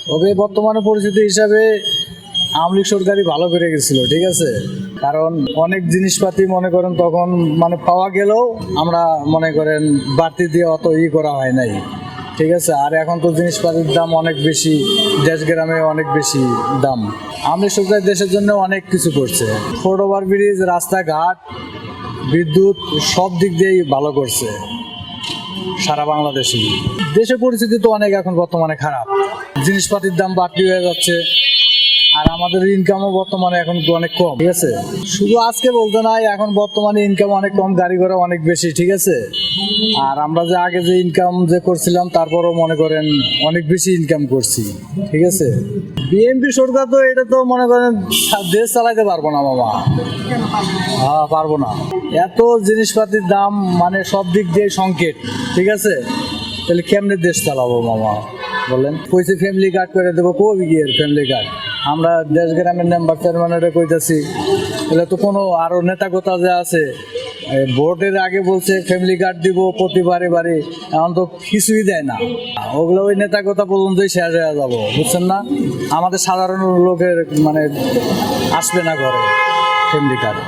তবে বর্তমানে পরিস্থিতি হিসাবে আওয়ামী লীগ সরকারই ভালো করে গেছিল, ঠিক আছে। কারণ অনেক জিনিসপাতি মনে করেন তখন মানে পাওয়া গেলেও আমরা মনে করেন বাড়তি দিয়ে অত করা হয় নাই, ঠিক আছে। আর এখন তো জিনিসপাতির দাম অনেক বেশি, দেশ গ্রামে অনেক বেশি দাম। আওয়ামী লীগ সরকার দেশের জন্য অনেক কিছু করছে, ফুট ওভার ব্রিজ, রাস্তাঘাট, বিদ্যুৎ সব দিক দিয়েই ভালো করছে সারা বাংলাদেশে। দেশের পরিস্থিতি তো অনেক এখন বর্তমানে খারাপ, জিনিসপাতির দাম বাড়তি হয়ে যাচ্ছে, আর আমাদের ইনকামও বর্তমানে এখন অনেক কম, ঠিক আছে। শুধু আজকে বলতে নাই, এখন বর্তমানে ইনকাম অনেক কম, গাড়ি ঘোড়া অনেক বেশি, ঠিক আছে। আর আমরা যে আগে যে ইনকাম যে করছিলাম তারপরও মনে করেন অনেক বেশি ইনকাম করছি, ঠিক আছে। বিএনপি সরকার তো এটা তো মনে করেন দেশ চালাইতে পারবো না মামা, হ্যাঁ পারবো না। এত জিনিসপাতির দাম মানে সব দিক দিয়ে সংকেট, ঠিক আছে। তাহলে কেমনে দেশ চালাবো মামা বলেন। কইছে ফ্যামিলি কার্ড করে দেবো, কবি গিয়ে ফ্যামিলি কার্ড। আমরা দেশ গ্রামের মেম্বার চেয়ারম্যানেরা কইতাছি, এগুলো তো কোনো আরও নেতা কথা যে আছে ভোটের আগে বলছে ফ্যামিলি কার্ড দিব প্রতি বাড়ি বাড়ি, এখন তো কিছুই দেয় না। ওগুলো ওই নেতা কথা পর্যন্তই শেষ হয়ে যাবো, বুঝছেন না। আমাদের সাধারণ লোকের মানে আসবে না ঘরে ফ্যামিলি কার্ড।